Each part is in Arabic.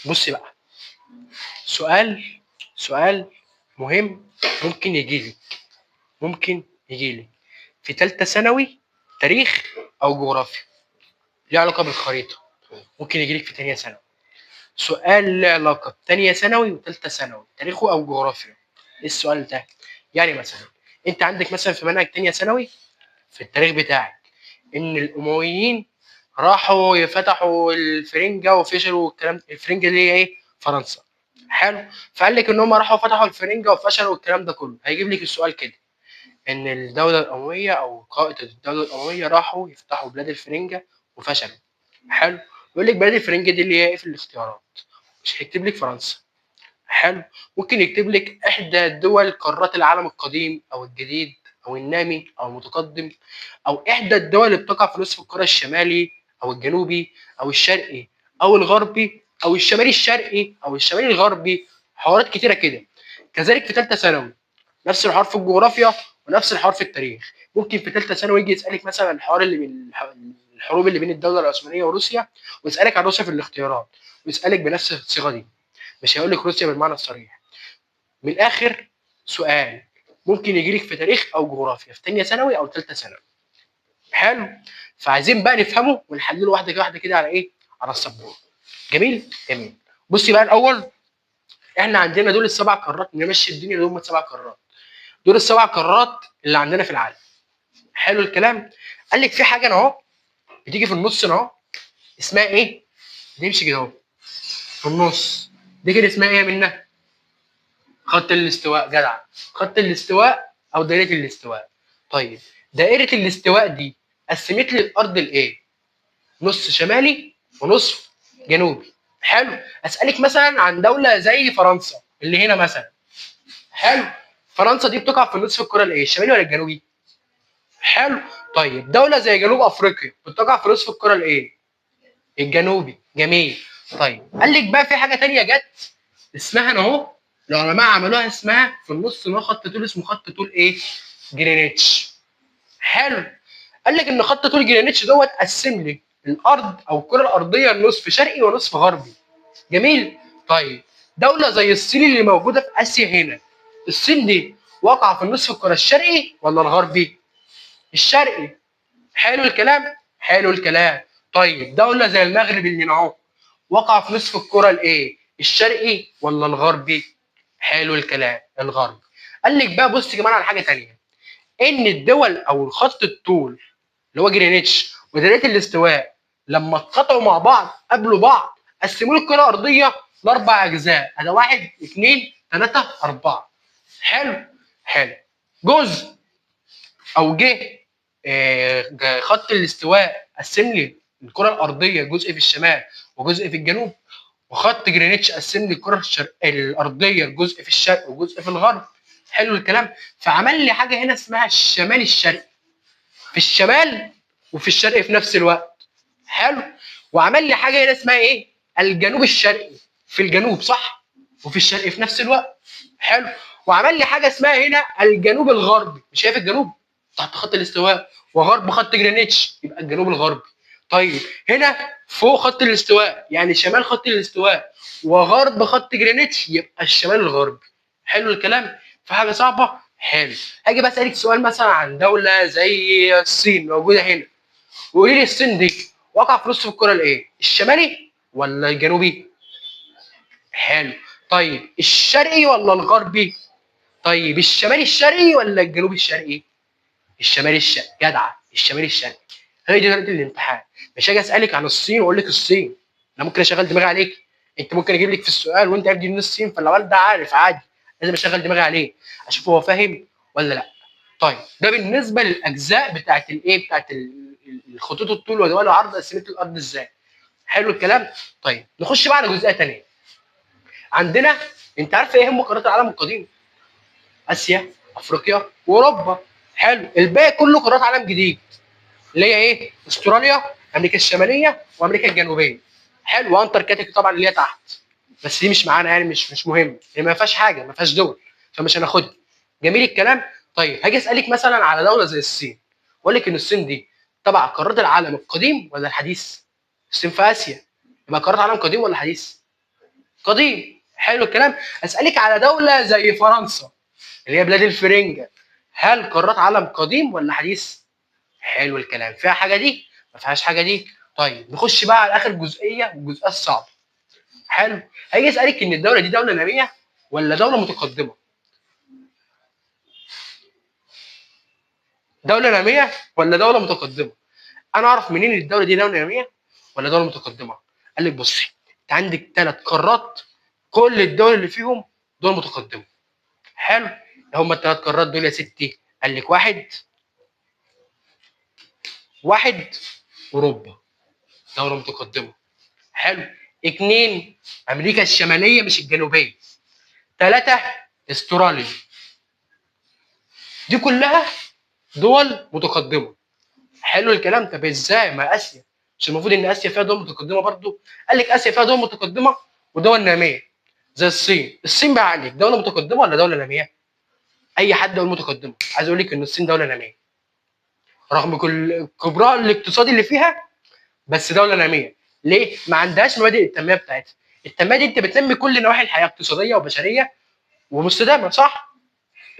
بص بقى، سؤال مهم. ممكن يجيلي في ثالثه ثانوي، تاريخ او جغرافيا، ليه علاقه بالخريطه. ممكن يجيلك في ثانيه ثانوي سؤال له علاقه بثانيه ثانوي وثالثه ثانوي، تاريخه او جغرافيا. ايه السؤال ده؟ يعني مثلا انت عندك مثلا في منهج ثانيه ثانوي في التاريخ بتاعك ان الامويين راحوا فتحوا الفرنجه وفشلوا. الكلام الفرنجه اللي هي ايه؟ فرنسا. حلو. فقال لك ان هم راحوا فتحوا الفرنجه وفشلوا والكلام ده كله. هيجيب لك السؤال كده ان الدوله الامويه او قائد الدوله الامويه راحوا يفتحوا بلاد الفرنجه وفشلوا. حلو. يقول لك بلاد الفرنجه دي اللي هي ايه في الاختيارات؟ مش هيكتب لك فرنسا. حلو. ممكن يكتب لك احدى دول قارات العالم القديم او الجديد او النامي او المتقدم، او احدى الدول اللي بتقع في نصف الكره الشمالي او الجنوبي او الشرقي او الغربي او الشمالي الشرقي او الشمالي الغربي. حوارات كتيره كده. كذلك في ثالثه ثانوي نفس الحوار في الجغرافيا ونفس الحوار في التاريخ. ممكن في ثالثه ثانوي يجي يسالك مثلا الحوار اللي بين الحروب اللي بين الدوله العثمانيه وروسيا، ويسالك عن روسيا في الاختيارات، ويسالك بنفس الصيغه دي. مش هيقول لك روسيا بالمعنى الصريح. من الاخر، سؤال ممكن يجي لك في تاريخ او جغرافيا في ثانيه ثانوي او ثالثه ثانوي. حلو. فعايزين بقى نفهمه ونحلله واحده واحده كده على ايه؟ على السبوره. جميل. بصي بقى الاول، احنا عندنا دول السبع قارات، نمشي الدنيا دول هم السبع قارات. دول السبع قارات اللي عندنا في العالم. حلو الكلام. قال لك في حاجه اهو بتيجي في النص اهو، اسمها ايه؟ نمشي كده اهو في النص. دي كده اسمها ايه منا؟ خط الاستواء. جدع. خط الاستواء او دائره الاستواء. طيب، دائره الاستواء دي قسمت لي الارض لايه؟ نص شمالي ونصف جنوبي. حلو. اسالك مثلا عن دوله زي فرنسا اللي هنا مثلا. حلو. فرنسا دي بتقع في نصف الكره الايه؟ الشمالي ولا الجنوبي؟ حلو. طيب دوله زي جنوب افريقيا بتقع في نصف الكره الايه؟ الجنوبي. جميل. طيب قال لك بقى في حاجه تانية جت اسمها اهو، العلماء عملوها اسمها في النص ان هو خط طول، اسمه خط طول ايه؟ جرينتش. حلو. قال لك ان خط طول جرينتش دوت قسم لي الارض او الكره الارضيه لنصف شرقي ونصف غربي. جميل. طيب دوله زي الصين اللي موجوده في اسيا هنا، الصين دي واقعه في النصف الكره الشرقي ولا الغربي؟ الشرقي. حلو الكلام. طيب دوله زي المغرب اللي هنا اهو، وقع في نصف الكره الايه؟ الشرقي ولا الغربي؟ حلو الكلام، الغربي. قال لك بقى بص كمان على حاجه ثانيه، ان الدول او الخط الطول اللي هو جرينتش ودائره الاستواء لما اتقطعوا مع بعض قابلوا بعض قسموا الكره الارضيه لاربع اجزاء. هذا واحد اثنين ثلاثه اربعه. حلو. جزء او خط الاستواء قسم لي الكره الارضيه جزء في الشمال وجزء في الجنوب، وخط جرينتش قسم لي الكره الارضيه جزء في الشرق وجزء في الغرب. حلو الكلام. فعمل لي حاجه هنا اسمها الشمال الشرقي، في الشمال وفي الشرق في نفس الوقت. حلو. وعمل لي حاجه هنا اسمها ايه؟ الجنوب الشرقي، في الجنوب صح وفي الشرق في نفس الوقت. حلو. وعمل لي حاجه اسمها هنا الجنوب الغربي، مش شايف الجنوب تحت خط الاستواء وغرب خط جرينتش يبقى الجنوب الغربي. طيب هنا فوق خط الاستواء يعني شمال خط الاستواء وغرب خط جرينتش يبقى الشمال الغربي. حلو الكلام. في حاجه صعبه؟ حلو. هاجي بقى اسالك سؤال مثلا عن دوله زي الصين موجوده هنا، وقولي لي الصين دي واقعه في نصف الكره الايه؟ الشمالي ولا الجنوبي؟ حلو. طيب الشرقي ولا الغربي؟ طيب الشمالي الشرقي ولا الجنوبي الشرقي؟ الشمالي الشرقي. جدعه، الشمالي الشرقي. هي دي طريقه الامتحان. مش هاجي اسالك عن الصين واقول لك الصين، انا ممكن اشغل دماغي عليك. انت ممكن اجيب لك في السؤال وانت عارف دي من الصين، فلو ده عارف عادي لازم اشغل دماغي عليه اشوف هو فاهم ولا لا. طيب ده بالنسبه للاجزاء بتاعت الايه؟ بتاعت الخطوط الطول ودول العرض قسمت الارض ازاي. حلو الكلام. طيب نخش بقى على جزئيه ثانيه. عندنا، انت عارف ايه هم قارات العالم القديم؟ اسيا، افريقيا، واوروبا. حلو. الباقي كله قارات عالم جديد اللي هي ايه؟ استراليا، امريكا الشماليه، وامريكا الجنوبيه. حلو. وانتاركتيكا طبعا اللي هي تحت، بس دي مش معانا يعني مش مهم، هي ما فيهاش حاجه، ما فيهاش دول، فمش هناخدها. جميل الكلام. طيب هاجي اسالك مثلا على دوله زي الصين، واقول لك ان الصين دي تبع قارات العالم القديم ولا الحديث؟ الصين في اسيا، يبقى قارات عالم قديم ولا حديث؟ قديم. حلو الكلام. اسالك على دوله زي فرنسا اللي هي بلاد الفرنجه، هل قارات عالم قديم ولا حديث؟ حلو الكلام. فيها حاجه دي؟ ما فيهاش حاجه دي. طيب نخش بقى على اخر جزئيه والجزئيه الصعبه. حلو. هيجي يسالك ان الدوله دي دوله ناميه ولا دوله متقدمه. دوله ناميه ولا دوله متقدمه. انا اعرف منين الدوله دي دوله ناميه ولا دوله متقدمه؟ قال لك بصي، انت عندك 3 قارات، كل الدول اللي فيهم دول متقدمه. حلو. هم ال3 قارات دول يا ستي، قال لك واحد اوروبا، دوله متقدمه. حلو. 2 امريكا الشماليه مش الجنوبيه. 3 استراليا. دي كلها دول متقدمه. حلو الكلام. طب ازاي؟ ما اسيا، مش المفروض ان اسيا فيها دول متقدمه برضو؟ قال لك اسيا فيها دول متقدمه ودول ناميه زي الصين. الصين بقى عليك دوله متقدمه ولا دوله ناميه؟ اي حد يقول متقدمه. عايز اقول لك ان الصين دوله ناميه رغم كل كبرها الاقتصادي اللي فيها، بس دوله ناميه. ليه؟ ما عندهاش مبادئ التنميه بتاعتها. التنميه دي انت بتنمي كل نواحي الحياه، اقتصاديه وبشريه ومستدامه، صح؟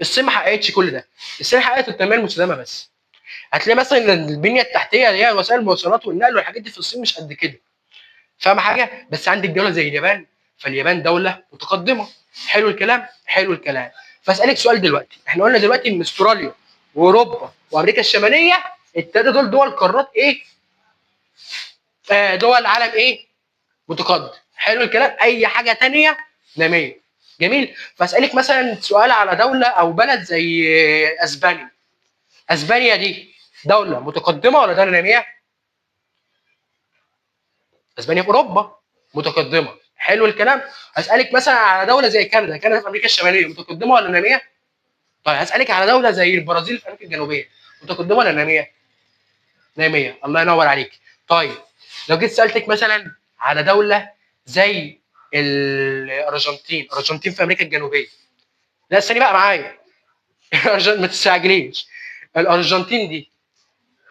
الصين ما حققتش كل ده. الصين حققت التنميه المستدامه بس. هتلاقي مثلا ان البنيه التحتيه اللي هي وسائل المواصلات والنقل والحاجات دي في الصين مش قد كده. فاهم حاجه؟ بس عندك دوله زي اليابان، فاليابان دوله متقدمه. حلو الكلام. حلو الكلام. فاسالك سؤال دلوقتي، احنا قلنا دلوقتي ان استراليا واوروبا وامريكا الشماليه الثلاثه دول قارات ايه؟ دول عالم ايه؟ متقدم. حلو الكلام. اي حاجه ثانيه ناميه. جميل. فاسالك مثلا سؤال على دوله او بلد زي اسبانيا. اسبانيا دي دوله متقدمه ولا دوله ناميه؟ اسبانيا في اوروبا، متقدمه. حلو الكلام. هسالك مثلا على دوله زي كندا. كندا في امريكا الشماليه، متقدمه ولا ناميه؟ طيب هسالك على دوله زي البرازيل في امريكا الجنوبيه، متقدمه ولا ناميه؟ ناميه. الله ينور عليك. طيب لو جيت سالتك مثلا على دوله زي الارجنتين في امريكا الجنوبيه. لا استني بقى معايا. ما تستعجليش. الارجنتين دي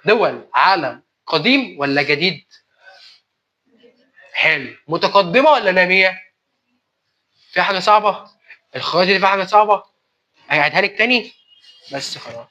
دول عالم قديم ولا جديد؟ حلو. متقدمه ولا ناميه؟ في حاجه صعبه؟ الخواتي دي في حاجه صعبه؟ هعيدها لك تاني. بس خلاص.